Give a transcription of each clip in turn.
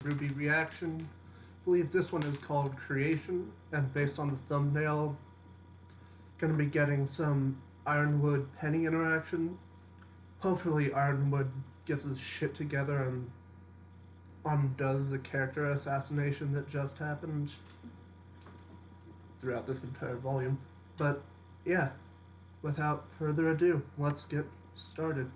RWBY reaction. I believe this one is called Creation, and based on the thumbnail, gonna be getting some Ironwood Penny interaction. Hopefully Ironwood gets his shit together and undoes the character assassination that just happened throughout this entire volume. But yeah, without further ado, let's get started.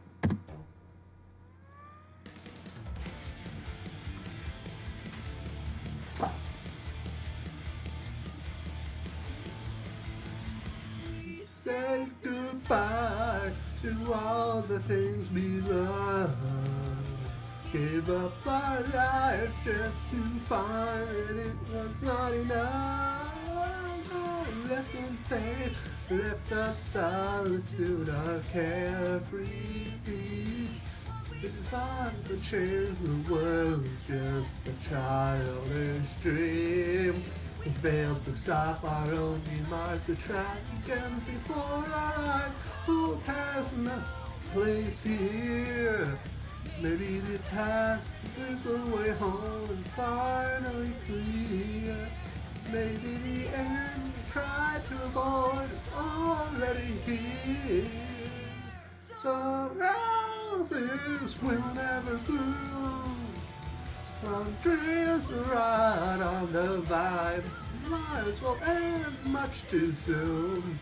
Say goodbye to all the things we love. Give up our lives just to find that it was not enough. Left in faith, left our solitude, our carefree peace. Designed to change the world was just a childish dream. We failed to stop our own demise, the track again before our eyes. Who has no place here? Maybe the past is a way home is finally clear. Maybe the end we tried to avoid is already here. Some roses will never bloom. Some dreams will ride on the vine. Some lives will end much too soon.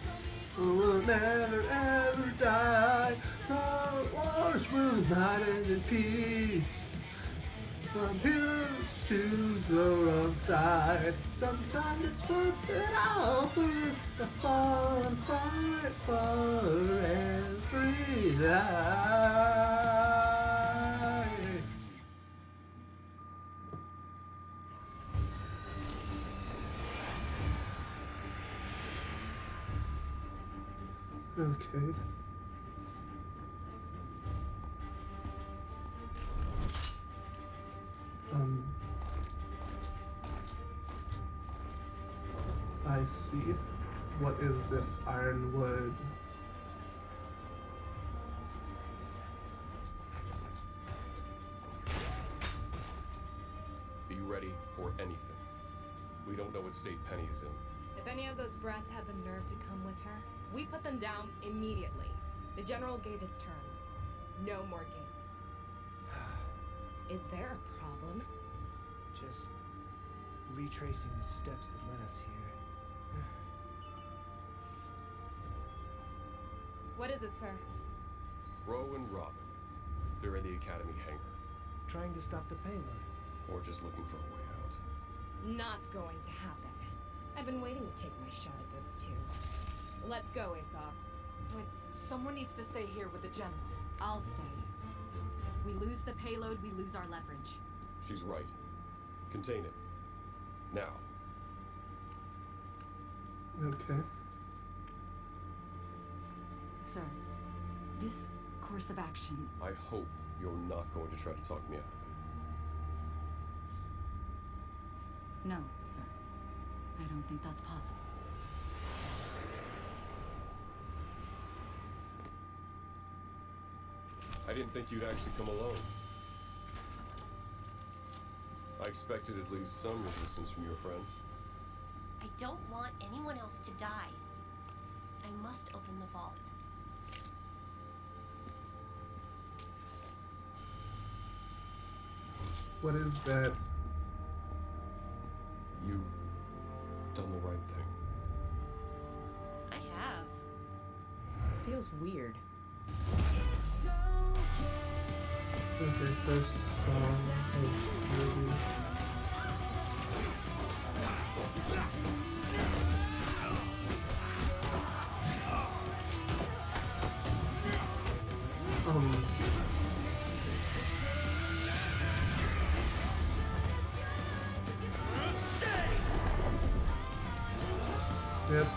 We'll never ever die. Some wars will not end in peace. Some heroes choose the wrong side. Sometimes it's worth it all to risk the fall and fight for every life. Okay. I see. What is this Ironwood? Be ready for anything. We don't know what state Penny is in. If any of those brats had the nerve to come with her, we put them down immediately. The general gave his terms. No more games. Is there a problem? Just retracing the steps that led us here. What is it, sir? Ro and Robin. They're in the Academy hangar. Trying to stop the payload. Or just looking for a way out. Not going to happen. I've been waiting to take my shot at those two. Let's go, Aesops. But someone needs to stay here with the general. I'll stay. We lose the payload, we lose our leverage. She's right. Contain it. Now. Okay. Sir, this course of action... I hope you're not going to try to talk me out of it. No, sir. I don't think that's possible. I didn't think you'd actually come alone. I expected at least some resistance from your friends. I don't want anyone else to die. I must open the vault. What is that? You've done the right thing. I have. Feels weird. Okay, first song of RWBY. Yep.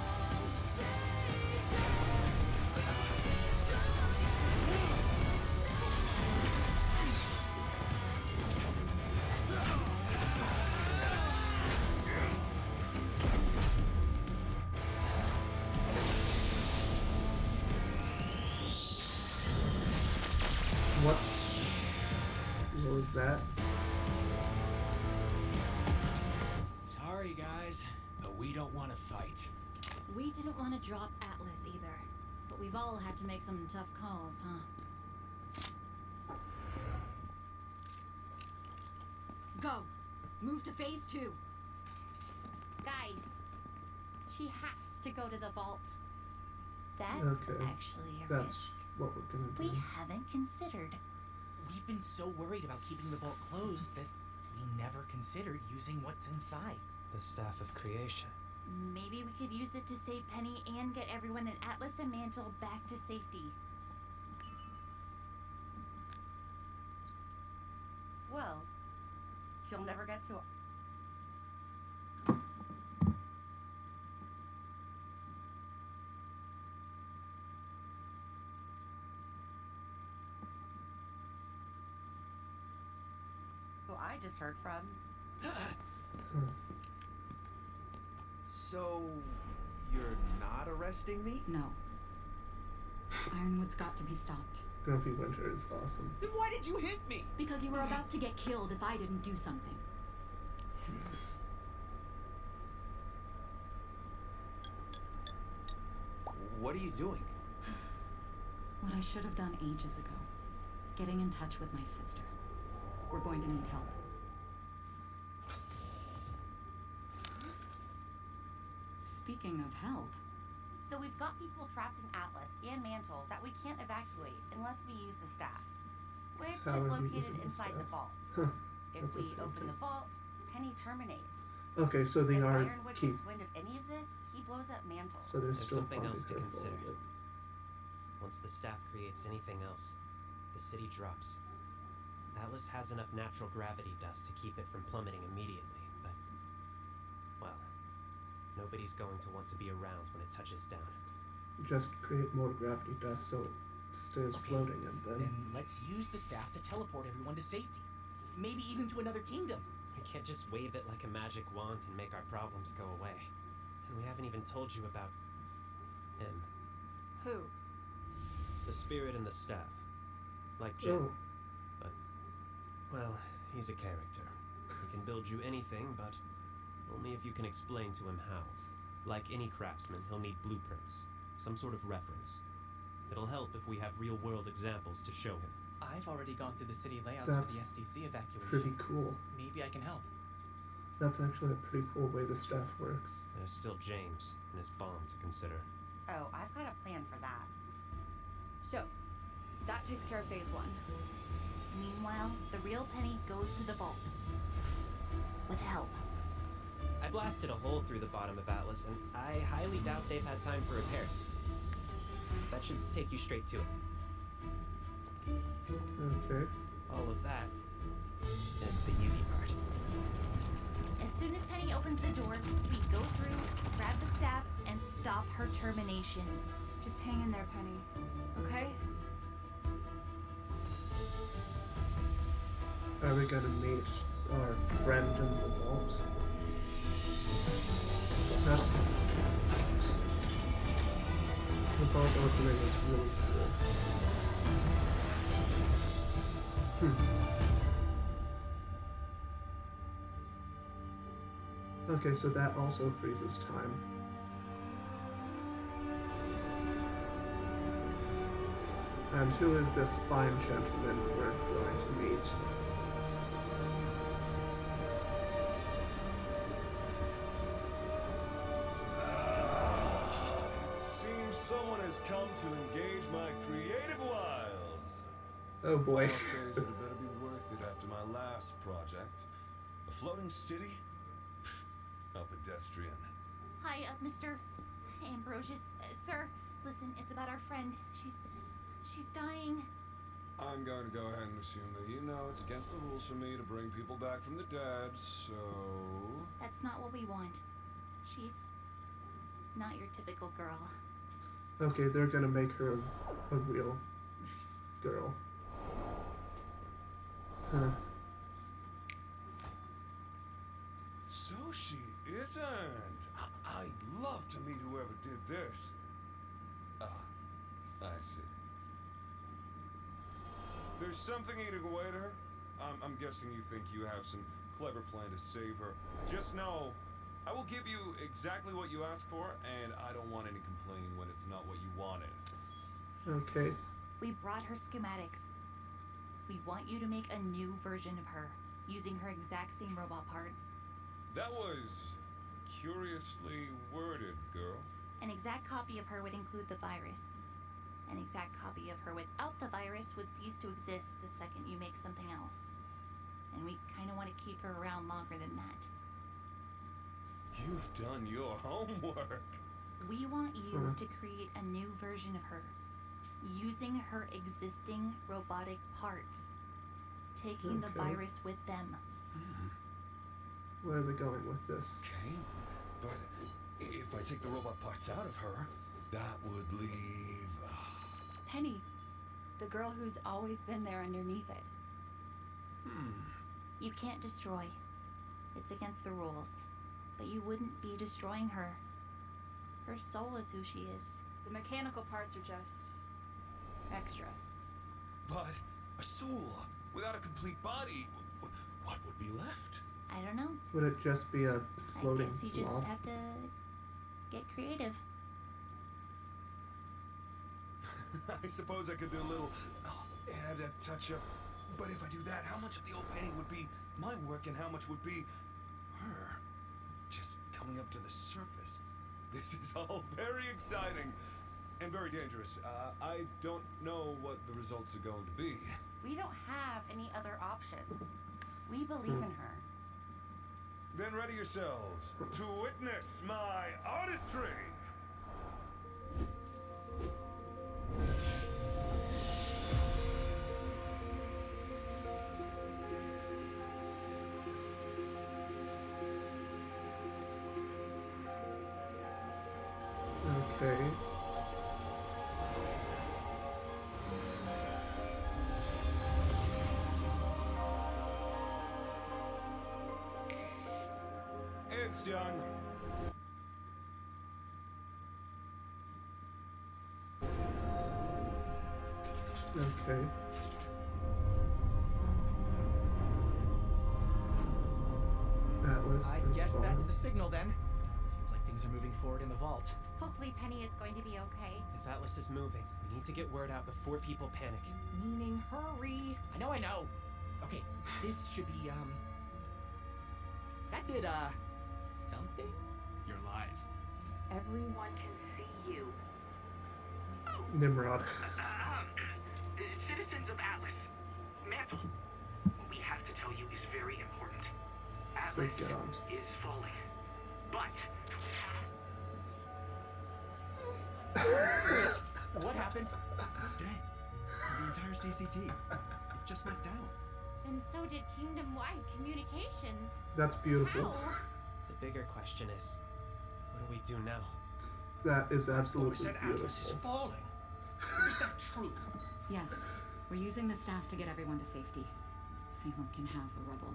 What was that? want to fight. We didn't want to drop Atlas either, but we've all had to make some tough calls, huh? Go! Move to phase 2. Guys, she has to go to the vault. That's Okay. actually a That's risk what we're gonna do. we haven't considered. We've been so worried about keeping the vault closed that we never considered using what's inside. The Staff of Creation. Maybe we could use it to save Penny and get everyone in Atlas and Mantle back to safety. Well, you'll never guess who. Who I just heard from. So, you're not arresting me? No. Ironwood's got to be stopped. Grumpy Winter is awesome. Then why did you hit me? Because you were about to get killed if I didn't do something. What are you doing? What I should have done ages ago. Getting in touch with my sister. We're going to need help. Speaking of help, So we've got people trapped in Atlas and Mantle that we can't evacuate unless we use the staff, which How is are you located using the inside the staff? vault. Huh. If That's we okay, open okay. the vault, Penny terminates. Okay, so they If are Ironwood keep. gets wind of any of this, he blows up Mantle. So they're There's still something finding else to her consider. fault, Once the staff creates anything else, the city drops. Atlas has enough natural gravity dust to keep it from plummeting immediately, but, well, nobody's going to want to be around when it touches down. but just create more gravity dust so it stays Okay, floating and then. Then let's use the staff to teleport everyone to safety. Maybe even to another kingdom. We can't just wave it like a magic wand and make our problems go away. And we haven't even told you about him. who? The spirit and the staff. Like Jim. Oh, But, well, he's a character. He can build you anything, but only if you can explain to him how. Like any craftsman, he'll need blueprints, some sort of reference. It'll help if we have real-world examples to show him. I've already gone through the city layouts That's for the SDC evacuation. pretty cool. Maybe I can help. That's actually a pretty cool way the staff works. There's still James and his bomb to consider. Oh, I've got a plan for that. So, that takes care of phase 1. Meanwhile, the real Penny goes to the vault. With help. I blasted a hole through the bottom of Atlas, and I highly doubt they've had time for repairs. That should take you straight to it. Okay. All of that is the easy part. As soon as Penny opens the door, we go through, grab the staff, and stop her termination. Just hang in there, Penny. Okay? Are we gonna meet our friend in the vault? That's the vault opening is really cool. Okay, so that also freezes time. And who is this fine gentleman we're going to meet? Seems someone has come to engage my creative wiles. Oh boy. All I'll say is it better be worth it after my last project. A floating city? A pedestrian. Hi, Mr. Ambrosius. Sir, listen, it's about our friend. She's dying. I'm going to go ahead and assume that you know it's against the rules for me to bring people back from the dead, so... That's not what we want. She's not your typical girl. Okay, they're gonna make her a real girl. Huh. So she isn't. I'd love to meet whoever did this. Ah, I see. There's something eating away at her. I'm guessing you think you have some clever plan to save her. Just know, I will give you exactly what you asked for, and I don't want any complaining when it's not what you wanted. Okay. We brought her schematics. We want you to make a new version of her, using her exact same robot parts. That was curiously worded, girl. An exact copy of her would include the virus. An exact copy of her without the virus would cease to exist the second you make something else. And we kind of want to keep her around longer than that. You've done your homework. We want you to create a new version of her, using her existing robotic parts, taking the virus with them. Where are they going with this? Okay, but if I take the robot parts out of her, that would leave... Penny, the girl who's always been there underneath it. You can't destroy. It's against the rules. But you wouldn't be destroying her. Her soul is who she is. The mechanical parts are just extra. But a soul without a complete body, what would be left? I don't know. Would it just be a floating I guess you just blob? have to get creative. I suppose I could do a little add a touch up. But if I do that, how much of the old painting would be my work and how much would be her? Just coming up to the surface. This is all very exciting and very dangerous. I don't know what the results are going to be. We don't have any other options. We believe in her. Then ready yourselves to witness my artistry! Okay. It's done. Okay. Atlas. I and guess that's the Fawn. signal then. Seems like things are moving forward in the vault. Hopefully Penny is going to be okay. If Atlas is moving, we need to get word out before people panic. Meaning hurry. I know. Okay, this should be, that did, something? You're live. Everyone can see you. Nimrod. Citizens of Atlas, Mantle, what we have to tell you is very important. So Atlas get on. is falling, but What happened? it's dead. The entire CCT, it just went down. And so did kingdom-wide communications. That's beautiful. How? The bigger question is, what do we do now? That is Oh, absolutely said Atlas is beautiful. falling. Is that true? Yes, we're using the staff to get everyone to safety. Salem can have the rubble.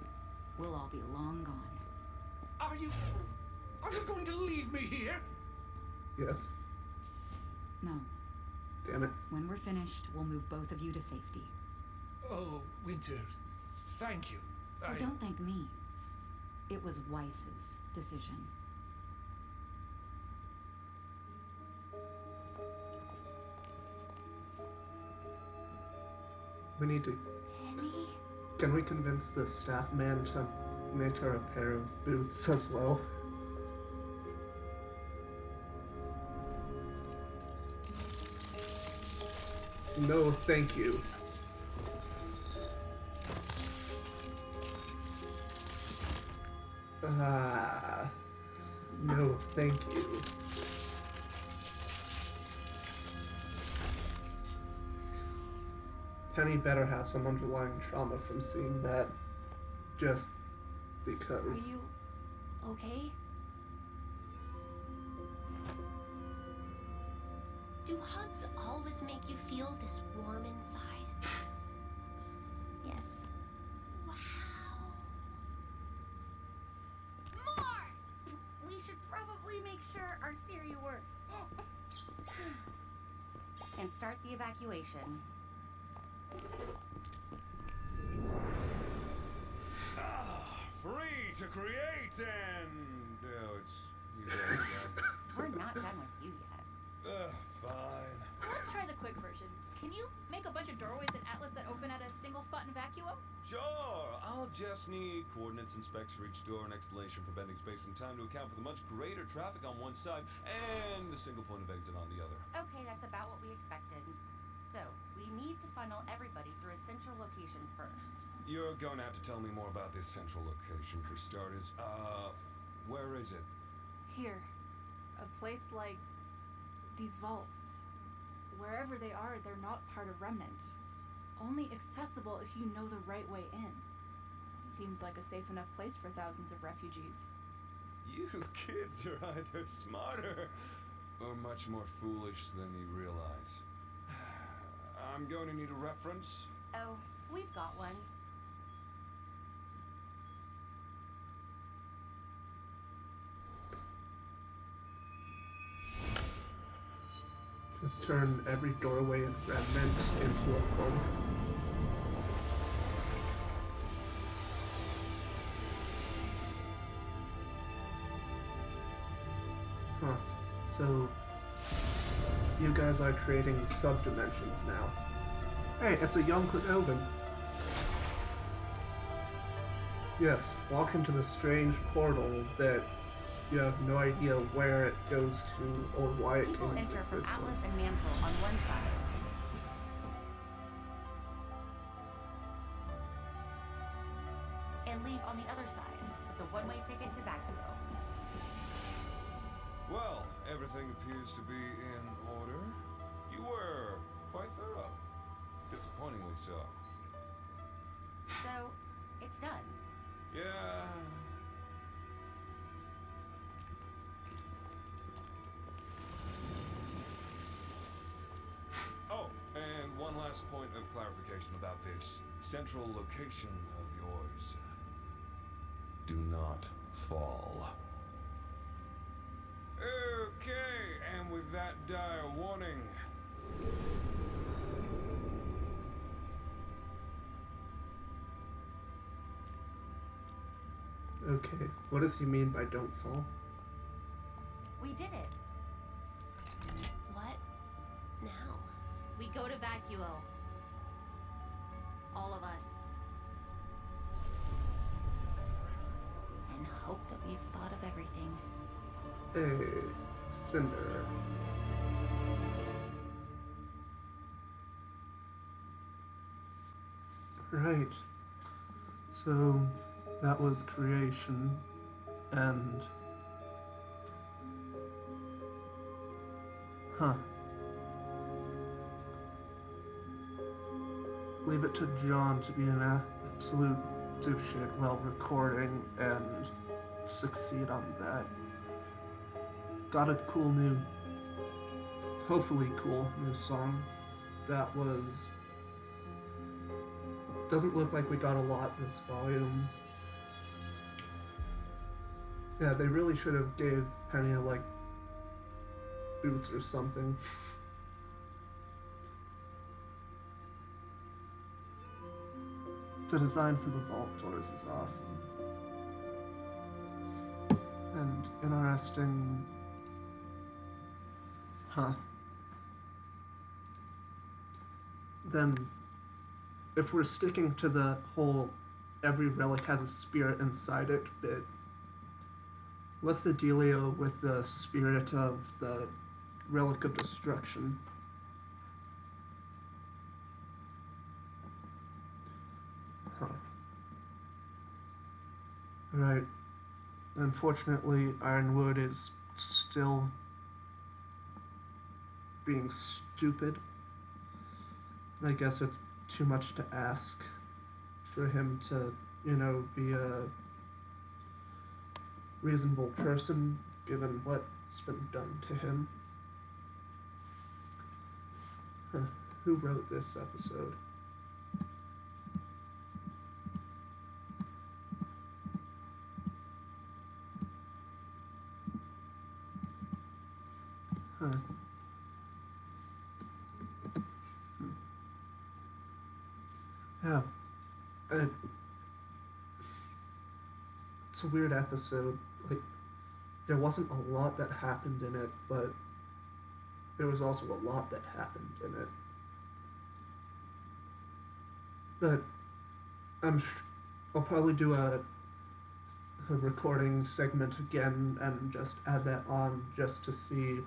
We'll all be long gone. Are you going to leave me here? Yes. No. Damn it. When we're finished, we'll move both of you to safety. Oh, Winter, thank you. Oh, don't thank me. It was Weiss's decision. We need to... Penny? Can we convince the staff man to make her a pair of boots as well? No, thank you. No, thank you. Penny better have some underlying trauma from seeing that, just because. Are you okay? Do hugs always make you feel this warm inside? Yes. Wow. More! We should probably make sure our theory works. And start the evacuation. free to create and... Oh, it's you guys done. We're not done with you yet. Fine. Let's try the quick version. Can you make a bunch of doorways in Atlas that open at a single spot in Vacuo? Sure, I'll just need coordinates and specs for each door, an explanation for bending space and time to account for the much greater traffic on one side, and a single point of exit on the other. Okay, that's about what we expected. So, we need to funnel everybody through a central location first. You're going to have to tell me more about this central location for starters. Where is it? Here. A place like these vaults. Wherever they are, they're not part of Remnant. Only accessible if you know the right way in. Seems like a safe enough place for thousands of refugees. You kids are either smarter or much more foolish than you realize. I'm going to need a reference. Oh, we've got one. Just turn every doorway in Remnant into a home. Huh. So, you guys are creating subdimensions now. Hey, it's a young Kenobi. Yes, walk into the strange portal that you have no idea where it goes to or why it People came enter into from existence. Atlas and Mantle on one side. And leave on the other side with a one-way ticket to Vacuo. Well, everything appears to be in order. You were quite thorough. Disappointingly so. So, it's done. Yeah. Oh, and one last point of clarification about this central location of yours. Do not fall. Okay, and with that dire warning... Okay, what does he mean by don't fall? We did it. What? Now? We go to Vacuo. All of us. And hope that we've thought of everything. Hey, Cinder. Right. So, that was creation, and... Huh. Leave it to John to be an absolute dipshit while recording and succeed on that. Got a cool new, hopefully cool new song. That was... Doesn't look like we got a lot this volume. Yeah, they really should have gave Penny like boots or something. The design for the vault doors is awesome. And interesting. Huh. Then, if we're sticking to the whole every relic has a spirit inside it bit, what's the dealio with the spirit of the relic of destruction? Huh. Right. Unfortunately, Ironwood is still being stupid. I guess it's too much to ask for him to, you know, be a reasonable person given what's been done to him. Huh. Who wrote this episode? Huh. Yeah. it's a weird episode. Like, there wasn't a lot that happened in it, but there was also a lot that happened in it. But I'll probably do a recording segment again and just add that on just to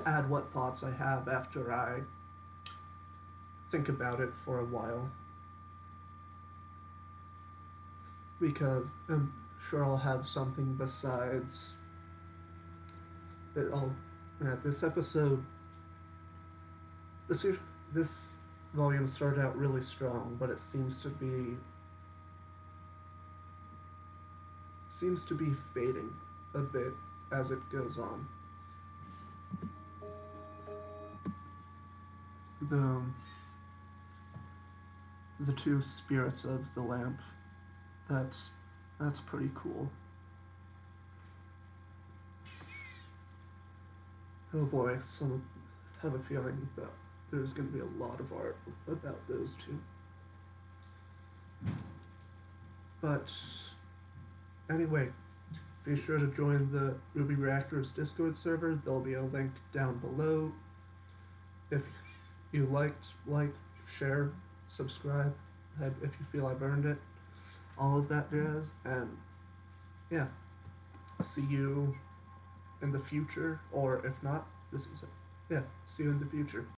add what thoughts I have after I think about it for a while. Because I'm sure I'll have something besides this episode. This volume started out really strong, but it seems to be fading a bit as it goes on. The two spirits of the lamp, that's pretty cool. Oh boy, I have a feeling that there's going to be a lot of art about those two. But anyway, be sure to join the Ruby Reactors Discord server. There'll be a link down below. If you liked, share, subscribe, if you feel I've earned it, all of that jazz. And yeah, see you in the future, or if not, see you in the future.